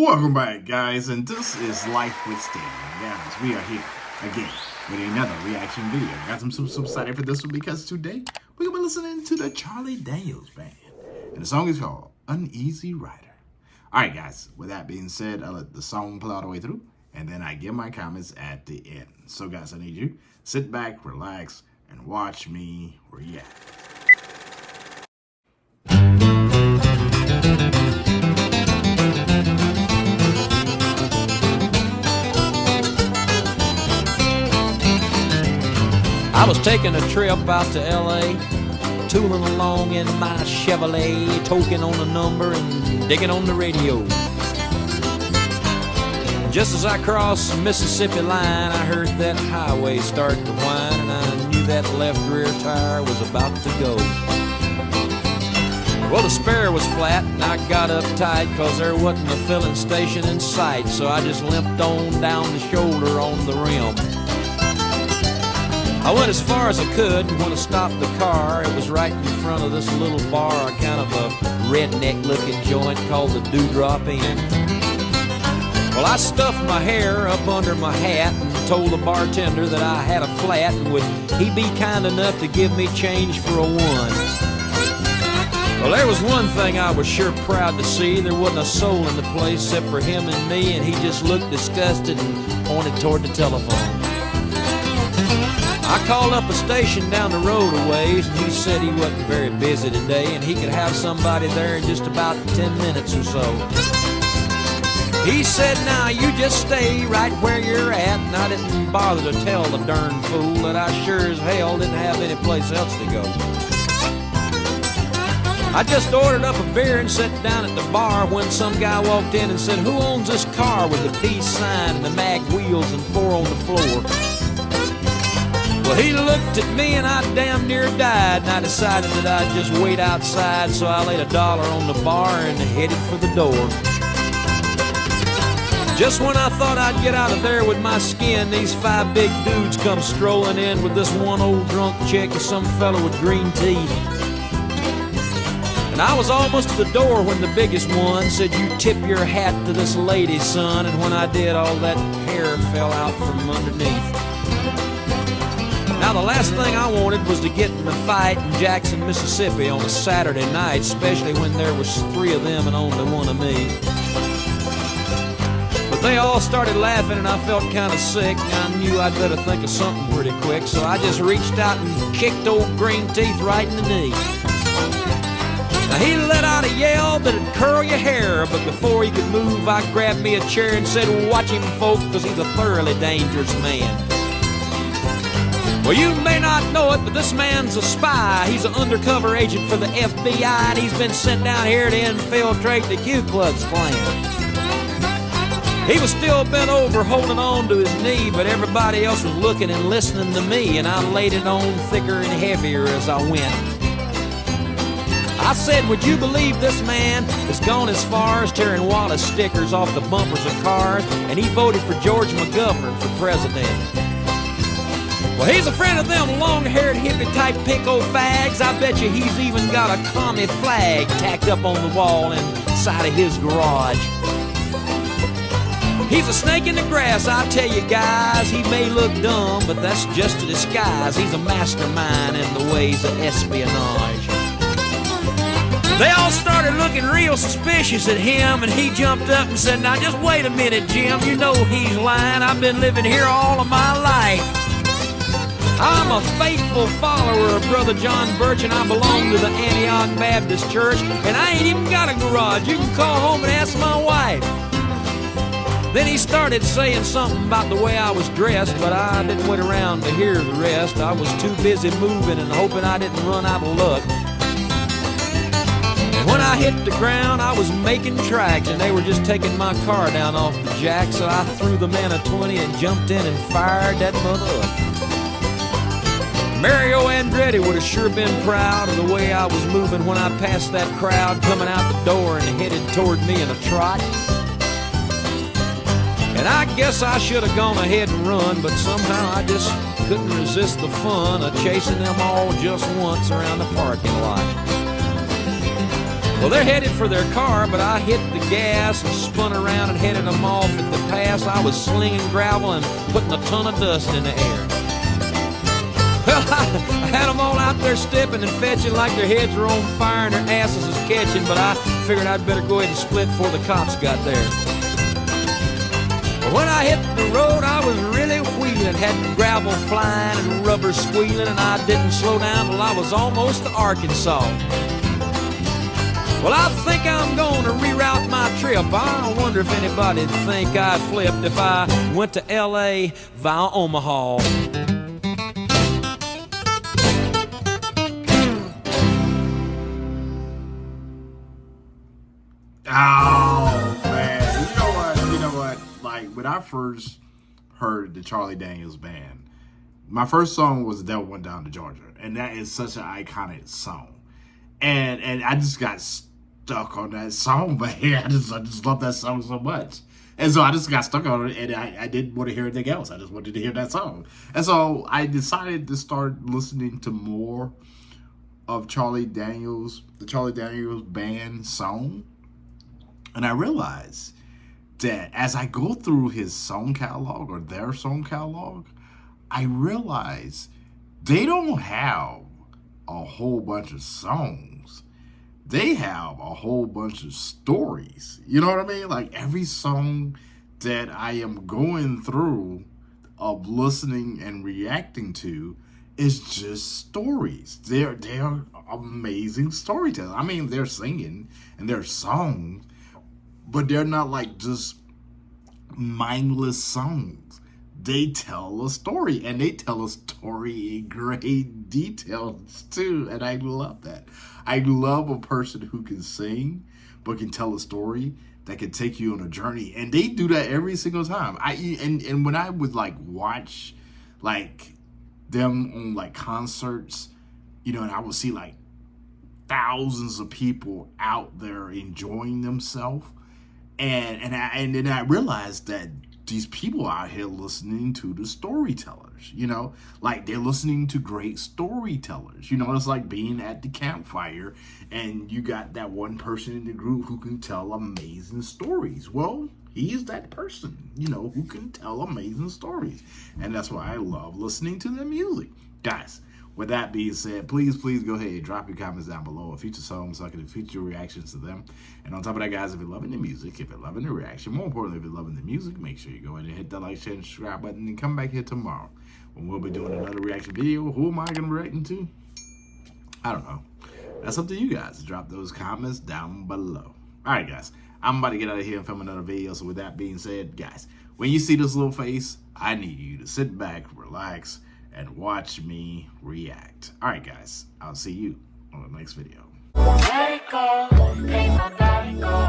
Welcome back, guys, and this is Life with Stan. Guys, we are here again with another reaction video. I got some excited for this one because today we're going to be listening to the Charlie Daniels Band, and the song is called Uneasy Rider. All right, guys, with that being said, I'll let the song play all the way through, and then I give my comments at the end. So, guys, I need you sit back, relax, and watch me react. I was taking a trip out to L.A., tooling along in my Chevrolet, toking on a number and digging on the radio. Just as I crossed the Mississippi line, I heard that highway start to whine, and I knew that left rear tire was about to go. Well, the spare was flat, and I got uptight, 'cause there wasn't a filling station in sight, so I just limped on down the shoulder on the rim. I went as far as I could, and when I stopped the car, it was right in front of this little bar, kind of a redneck-looking joint called the Dewdrop Inn. Well, I stuffed my hair up under my hat and told the bartender that I had a flat, and would he be kind enough to give me change for a one. Well, there was one thing I was sure proud to see. There wasn't a soul in the place except for him and me, and he just looked disgusted and pointed toward the telephone. I called up a station down the road a ways, and he said he wasn't very busy today, and he could have somebody there in just about 10 minutes or so. He said, "Now you just stay right where you're at," and I didn't bother to tell the darn fool that I sure as hell didn't have any place else to go. I just ordered up a beer and sat down at the bar when some guy walked in and said, "Who owns this car with the peace sign and the mag wheels and 4 on the floor?" Well, he looked at me and I damn near died, and I decided that I'd just wait outside, so I laid $1 on the bar and headed for the door. Just when I thought I'd get out of there with my skin, these 5 big dudes come strolling in with this one old drunk chick and some fellow with green teeth. And I was almost to the door when the biggest one said, "You tip your hat to this lady, son," and when I did, all that hair fell out from underneath. Now, the last thing I wanted was to get in a fight in Jackson, Mississippi on a Saturday night, especially when there was 3 of them and only 1 of me. But they all started laughing and I felt kind of sick, and I knew I'd better think of something pretty quick, so I just reached out and kicked old Green Teeth right in the knee. Now, he let out a yell that'd curl your hair, but before he could move, I grabbed me a chair and said, "Watch him, folks, 'cause he's a thoroughly dangerous man." Well, you may not know it, but this man's a spy. He's an undercover agent for the FBI, and he's been sent down here to infiltrate the Ku Klux Klan. He was still bent over, holding on to his knee, but everybody else was looking and listening to me, and I laid it on thicker and heavier as I went. I said, "Would you believe this man has gone as far as tearing Wallace stickers off the bumpers of cars, and he voted for George McGovern for president?" Well, he's a friend of them long-haired hippie-type pinko fags. I bet you he's even got a commie flag tacked up on the wall inside of his garage. He's a snake in the grass, I tell you guys. He may look dumb, but that's just a disguise. He's a mastermind in the ways of espionage. They all started looking real suspicious at him, and he jumped up and said, "Now just wait a minute, Jim. You know he's lying. I've been living here all of my life. I'm a faithful follower of Brother John Birch, and I belong to the Antioch Baptist Church, and I ain't even got a garage. You can call home and ask my wife." Then he started saying something about the way I was dressed, but I didn't wait around to hear the rest. I was too busy moving and hoping I didn't run out of luck. And when I hit the ground, I was making tracks, and they were just taking my car down off the jack, so I threw the man a 20 and jumped in and fired that mother up. Mario Andretti would have sure been proud of the way I was moving when I passed that crowd coming out the door and headed toward me in a trot. And I guess I should have gone ahead and run, but somehow I just couldn't resist the fun of chasing them all just once around the parking lot. Well, they're headed for their car, but I hit the gas and spun around and headed them off at the pass. I was slinging gravel and putting a ton of dust in the air. Well, I had them all out there stepping and fetching like their heads were on fire and their asses was catching, but I figured I'd better go ahead and split before the cops got there. Well, when I hit the road, I was really wheeling, had gravel flying and rubber squealing, and I didn't slow down till I was almost to Arkansas. Well, I think I'm going to reroute my trip. I wonder if anybody'd think I'd flipped if I went to L.A. via Omaha. Oh, man. You know what? Like, when I first heard the Charlie Daniels Band, my first song was The Devil Went Down to Georgia. And that is such an iconic song. And I just got stuck on that song, man. I just love that song so much. And so I just got stuck on it, and I didn't want to hear anything else. I just wanted to hear that song. And so I decided to start listening to more of the Charlie Daniels Band song. And I realized that as I go through his song catalog or their song catalog, I realize they don't have a whole bunch of songs. They have a whole bunch of stories. You know what I mean? Like every song that I am going through of listening and reacting to is just stories. They're amazing storytellers. I mean, they're singing and they're songs, but they're not like just mindless songs. They tell a story, and they tell a story in great details too, and I love that. I love a person who can sing but can tell a story that can take you on a journey, and they do that every single time. And when I would like watch like them on like concerts, you know, and I would see like thousands of people out there enjoying themselves, and then I realized that these people out here listening to the storytellers, you know, like they're listening to great storytellers. You know, it's like being at the campfire and you got that one person in the group who can tell amazing stories. Well, he's that person, you know, who can tell amazing stories. And that's why I love listening to their music. Guys, with that being said, please go ahead and drop your comments down below of future songs so I can feature reactions to them. And on top of that, guys, if you're loving the music, if you're loving the reaction, more importantly, if you're loving the music, make sure you go ahead and hit that like, share, and subscribe button and come back here tomorrow when we'll be doing another reaction video. Who am I going to react to? I don't know. That's up to you guys. Drop those comments down below. All right, guys. I'm about to get out of here and film another video. So with that being said, guys, when you see this little face, I need you to sit back, relax, and watch me react. All right, guys, I'll see you on the next video. Let it go, let my body go.